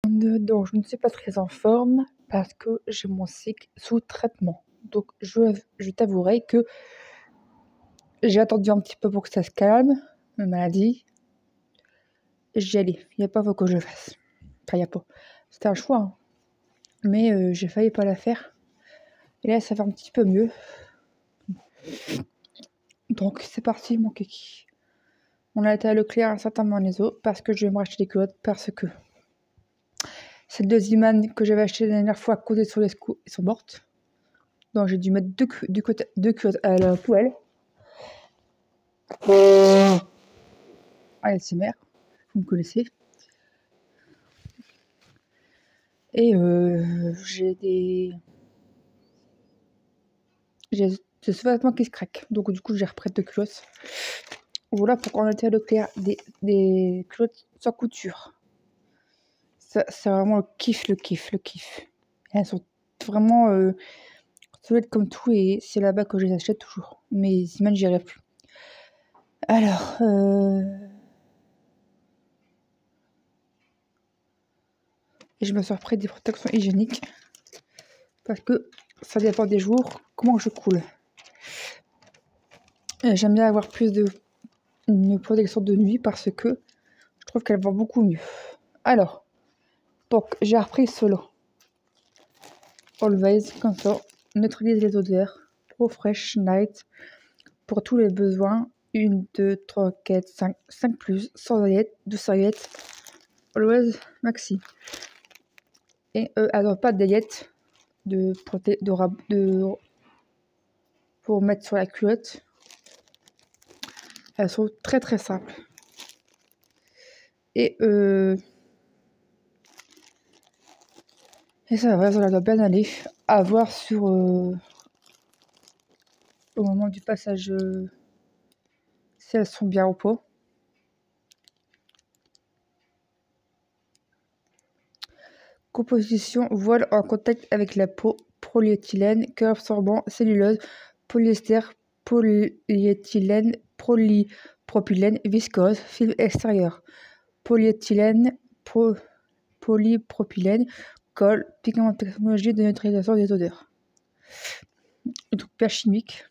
Donc je ne suis pas très en forme parce que j'ai mon cycle sous traitement. Donc je t'avouerai que j'ai attendu un petit peu pour que ça se calme, ma maladie. J'y allais, il n'y a pas faut que je fasse. Enfin, il n'y a pas. C'était un choix, hein. Mais j'ai failli pas la faire. Et là, ça va un petit peu mieux. Donc c'est parti, mon kiki. On a été à Leclerc un certain moment les os parce que je vais me racheter des culottes parce que ces deux Iman que j'avais acheté la dernière fois collées sur les coups, ils sont mortes. Donc j'ai dû mettre deux culottes à la poêle. Allez, c'est mère, vous me connaissez. Et j'ai des sous-vêtements qui se craquent. Donc du coup, j'ai repris deux culottes. Voilà pourquoi on était à Leclerc, des culottes sans couture. Ça, c'est vraiment le kiff. Elles sont vraiment solides comme tout et c'est là-bas que je les achète toujours. Mais Iman, j'irai plus. Alors, et je me suis repris des protections hygiéniques parce que ça dépend des jours, comment je coule. J'aime bien avoir plus de une protection de nuit parce que je trouve qu'elle va beaucoup mieux. Alors, donc j'ai repris cela. Always, comme ça, neutralise les odeurs. Pro Fresh Night, pour tous les besoins. 1, 2, 3, 4, 5, 5 plus, sans oreillettes, 2 oreillettes. Always Maxi. Et alors pas d'oreillettes pour mettre sur la culotte. Elles sont très très simples. Et ça va, ça doit bien aller. À voir sur au moment du passage si elles sont bien ou pas. Composition: voile en contact avec la peau, polyéthylène, cœur absorbant, cellulose, polyester, polyéthylène, polypropylène, viscose, film extérieur, polyéthylène, polypropylène, colle, pigment, technologie de neutralisation des odeurs. Donc pH chimique.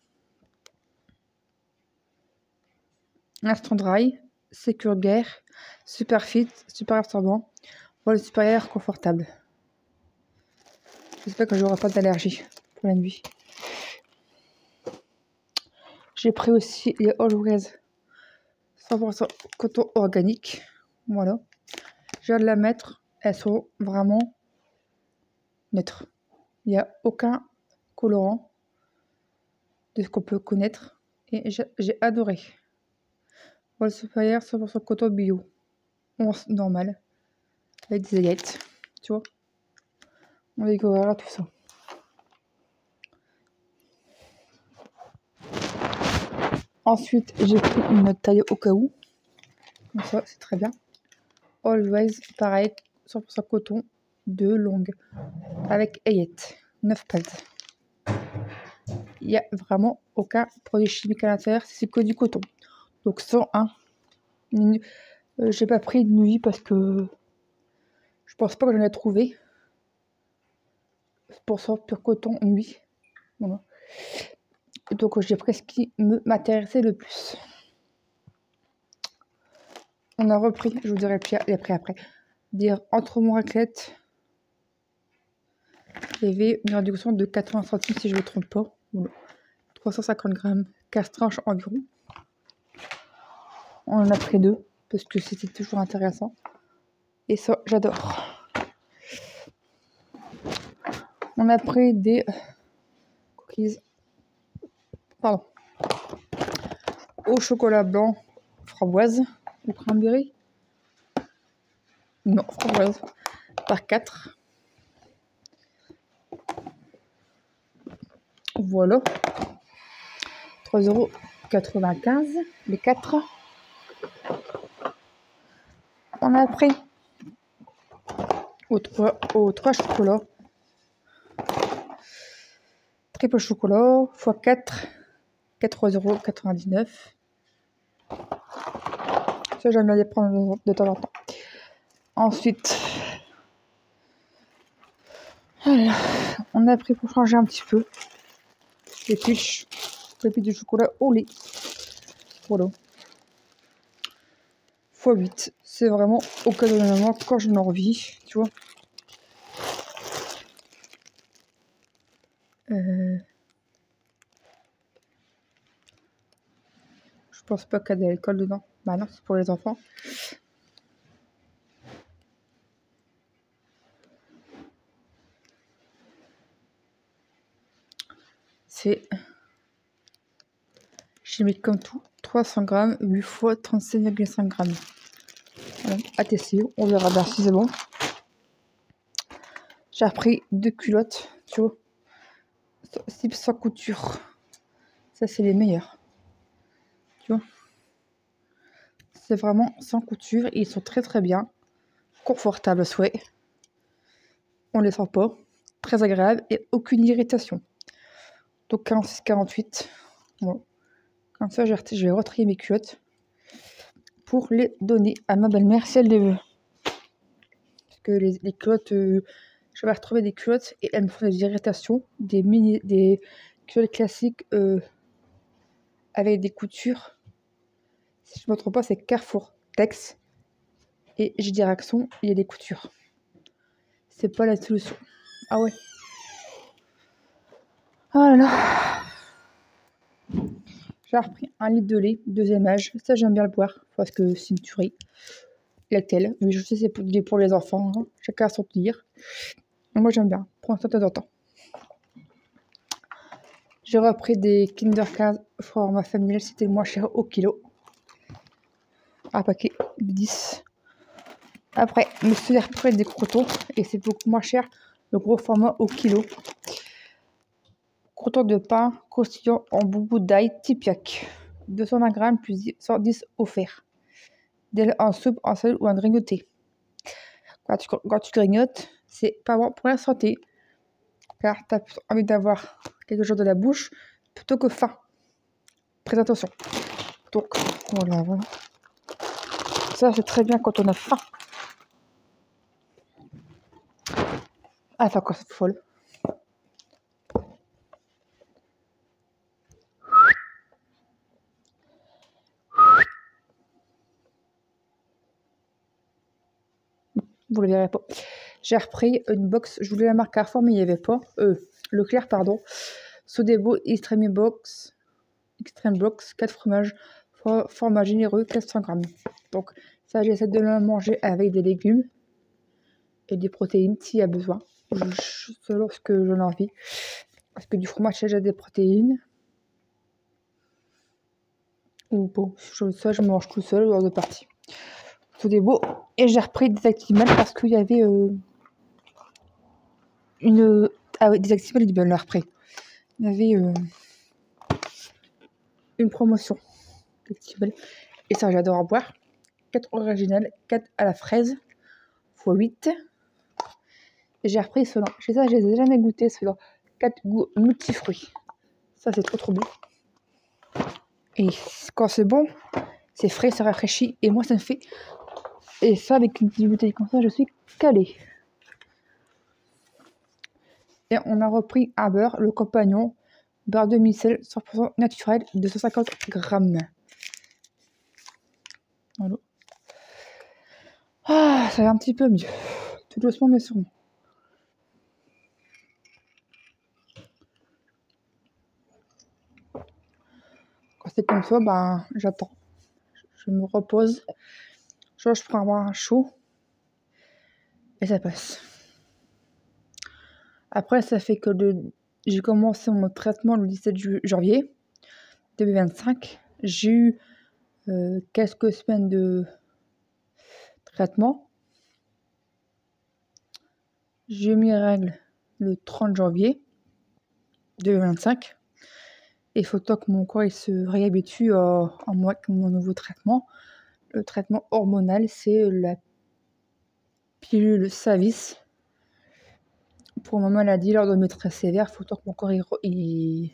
Instant dry, Secure Guerre, super fit, super absorbant, voile supérieur confortable. J'espère que j'aurai pas d'allergie pour la nuit. J'ai pris aussi les Always 100% coton organique. Voilà. Je viens de la mettre. Elles sont vraiment neutres. Il n'y a aucun colorant de ce qu'on peut connaître. Et j'ai adoré. Voile supérieur 100% coton bio. Normal. Avec des aillettes. Tu vois. On découvrira tout ça. Ensuite, j'ai pris une taille au cas où. Comme ça, c'est très bien. Always, pareil, 100% coton, 2 longues. Avec aillettes, 9 pads. Il n'y a vraiment aucun produit chimique à l'intérieur, c'est que du coton. Donc 101. J'ai pas pris de nuit parce que je pense pas que j'en ai trouvé. Pour ça, pur coton nuit. Voilà. Et donc j'ai pris ce qui m'intéressait le plus. On a repris, je vous dirai les prix après. Dire entre mon raclette. Il y avait une réduction de 80 centimes si je ne me trompe pas. Voilà. 350 grammes, 15 tranches environ. On en a pris 2 parce que c'était toujours intéressant. Et ça, j'adore. On a pris des cookies. Pardon. Au chocolat blanc, framboise ou cranberry. Non, framboise. Par 4. Voilà. 3,95 € les 4. On a pris aux 3 chocolats. Triple chocolat x 4. 4,99 €. Ça, j'aime bien les prendre de temps en temps. Ensuite, Voilà. On a pris pour changer un petit peu les pépites de chocolat au lait. Voilà. x8. C'est vraiment occasionnellement quand j'en ai envie, tu vois. Je pense pas qu'il y a de l'alcool dedans. Bah non, c'est pour les enfants. C'est chimique comme tout. 300 grammes, 8 fois 37,5 grammes. Voilà, à tester, on verra bien si c'est bon. J'ai repris 2 culottes, tu vois. Type sans couture. Ça, c'est les meilleurs. Tu vois. C'est vraiment sans couture. Ils sont très très bien. Confortables, souhait. On les sent pas. Très agréable et aucune irritation. Donc 46-48. Bon. Comme ça, je vais retrier mes culottes pour les donner à ma belle-mère si elle les veut. Parce que les culottes, je vais retrouver des culottes et elles me font des irritations. Des culottes classiques avec des coutures. Si je ne me trompe pas, c'est Carrefour Tex. Et j'ai des réactions, il y a des coutures. C'est pas la solution. Ah ouais. Oh là là. J'ai repris 1 litre de lait, 2e âge. Ça, j'aime bien le boire parce que c'est une tuerie. Lactel. Mais je sais, c'est pour les enfants. Hein. Chacun a son délire. Moi, j'aime bien. Pour un temps en temps. J'ai repris des Kinder 15 format familial. C'était le moins cher au kilo. Un paquet de 10. Après, je me suis repris des crotons. Et c'est beaucoup moins cher. Le gros format au kilo. Croûtons de pain croustillant en boubou d'ail Tipiak. 220 grammes plus 110 offerts. En soupe, en salade ou en grignoté. Quand tu grignotes, c'est pas bon pour la santé. Car tu as envie d'avoir quelque chose de la bouche plutôt que faim. Très attention. Donc, voilà. Ça, c'est très bien quand on a faim. Ah, enfin, quoi, c'est folle. Vous le verrez pas. J'ai repris une box. Je voulais la marque Carrefour, mais il n'y avait pas. Leclerc, pardon. Sodebo Extreme Box. Extreme Box, 4 fromages. Format généreux, 400 grammes. Donc, ça, j'essaie de le manger avec des légumes et des protéines s'il y a besoin. Lorsque j'en ai envie. Parce que du fromage, j'ai déjà des protéines. Ou bon, ça, je mange tout seul hors de partie. Tout est beau. Et j'ai repris des Actimel parce qu'il y avait des Actimel, il l'a repris. Il y avait une promotion d'Actimel. Et ça, j'adore en boire. 4 originales, 4 à la fraise, x8. Et j'ai repris ceux-là. Chez ça, je les ai jamais goûtés, ceux-là. 4 goûts multifruits. Ça, c'est trop bon. Et quand c'est bon, c'est frais, ça rafraîchit. Et moi, ça me fait... Et ça, avec une petite bouteille comme ça, je suis calée. Et on a repris un beurre, le compagnon. Beurre de micelle, 100% naturel, 250 grammes. Voilà. Ah, ça va un petit peu mieux. Tout doucement, mais sûrement. Quand c'est comme ça, ben, j'attends. Je me repose. Genre, je prends un bain chaud. Et ça passe. Après, ça fait que j'ai commencé mon traitement le 17 janvier 2025. J'ai eu quelques semaines de traitement. J'ai eu mes règles le 30 janvier 2025. Et il faut que mon corps il se réhabitue à moi avec mon nouveau traitement. Le traitement hormonal, c'est la pilule Savis. Pour ma maladie, l'endométriose sévère, il faut que mon corps il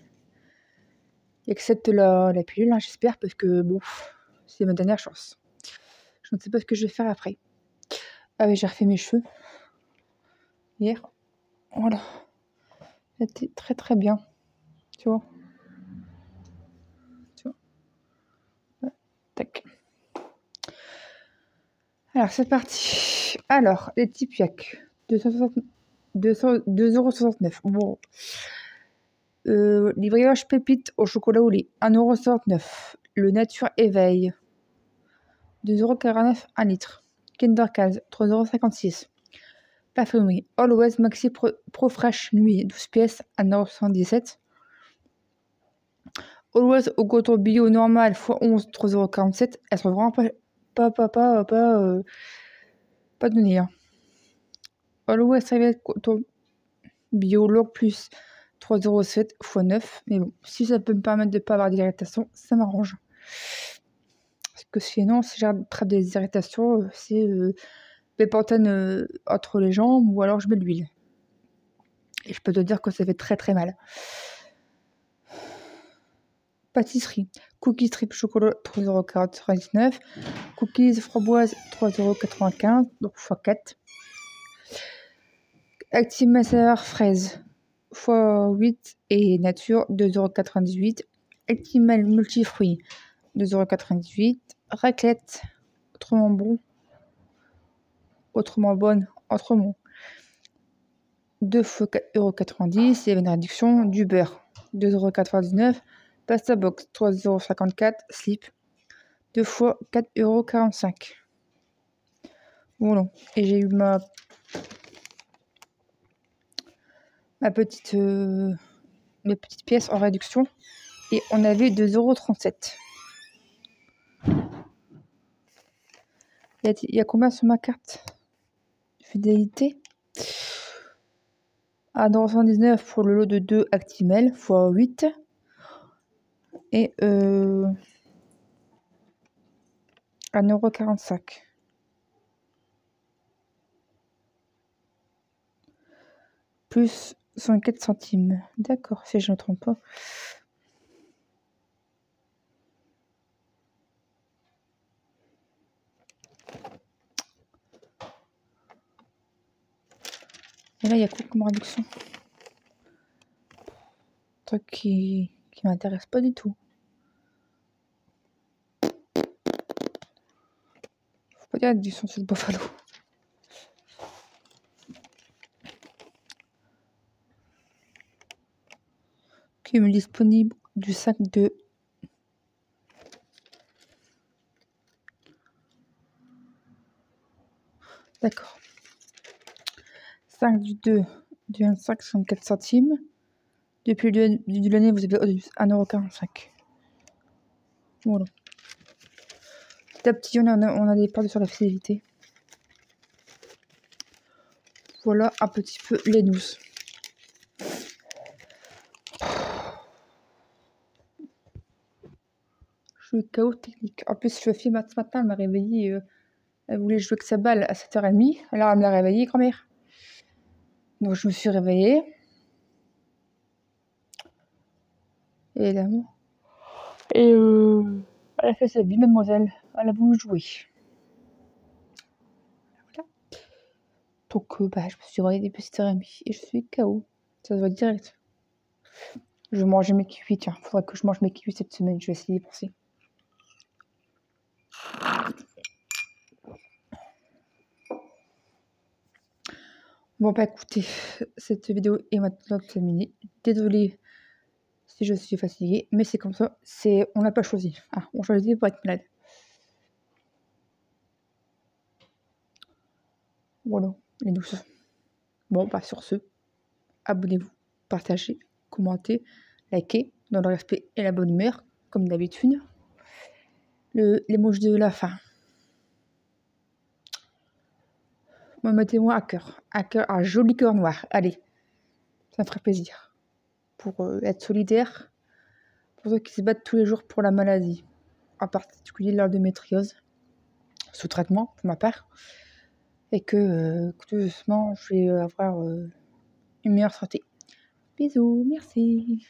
accepte la pilule, hein, j'espère, parce que bon, c'est ma dernière chance. Je ne sais pas ce que je vais faire après. Ah oui, j'ai refait mes cheveux hier. Voilà. C'était très très bien. Tu vois. Tac. Alors, c'est parti. Alors, les Tipiak. 2,69 €. Bon. Les brioches pépites au chocolat au lait. 1,69 €. Le Nature Éveil. 2,49 € 1 litre. Kinder Case. 3,56 €. Parfumerie. Always Maxi Pro Fresh Nuit. 12 pièces. 1,77 €. Always au coton bio normal x 11. 3,47 €. Elles sont vraiment pas données. Hein. Always serviette coton bio log plus 3,07 € x 9. Mais bon, si ça peut me permettre de ne pas avoir d'irritation, ça m'arrange. Parce que sinon, si j'attrape des irritations, c'est Bépantène entre les jambes ou alors je mets de l'huile. Et je peux te dire que ça fait très très mal. Pâtisserie. Cookies triple chocolat 3,99 €. Cookies framboise 3,95 €. Donc x 4. Active Master fraise x 8 et nature 2,98 €. Actimel multifruits 2,98 €. Raclette autrement bon, autrement bonne, autrement 2 x 4,90 €. Il y avait une réduction. Du beurre 2,99 €. Pasta box 3,54 €. Slip 2 x 4,45 €. Voilà. Et j'ai eu ma petite mes petites pièces en réduction et on avait 2,37 €. Il y a combien sur ma carte fidélité? 1,79 € pour le lot de 2 Actimel x 8 et 1,45 € plus 64 centimes. D'accord, si je ne me trompe pas. Et là, il y a quoi comme réduction? Un truc qui m'intéresse pas du tout. Faut pas dire du son sur le buffalo. Qui est disponible du 5/2. D'accord. 5/2 du 25, 64 centimes. Depuis le début de l'année, vous avez 1,45 €. Voilà. Petit à petit, on a des parts sur la fidélité. Voilà un petit peu les news. Je suis KO technique. En plus, je fille ce matin, elle m'a réveillée. Elle voulait jouer avec sa balle à 7h30. Alors, elle me l'a réveillée, grand-mère. Donc, je me suis réveillée. Évidemment. Et elle a fait sa vie, mademoiselle. Elle a voulu jouer. Voilà. Donc, je me suis réveillée depuis 7h30 et je suis KO. Ça se voit direct. Je vais manger mes kiwis, tiens. Faudrait que je mange mes kiwis cette semaine. Je vais essayer d'y penser. Bon, écoutez, cette vidéo est maintenant terminée. Désolée si je suis fatiguée, mais c'est comme ça. On n'a pas choisi. Ah, on choisit pour être malade. Voilà, les douces. Bon, sur ce, abonnez-vous, partagez, commentez, likez, dans le respect et la bonne humeur, comme d'habitude. L'émoji de la fin. Mettez-moi un joli cœur noir. Allez, ça me ferait plaisir. Pour être solidaire, pour ceux qui se battent tous les jours pour la maladie, en particulier l'endométriose, sous traitement pour ma part, et que tout doucement je vais avoir une meilleure santé. Bisous, merci.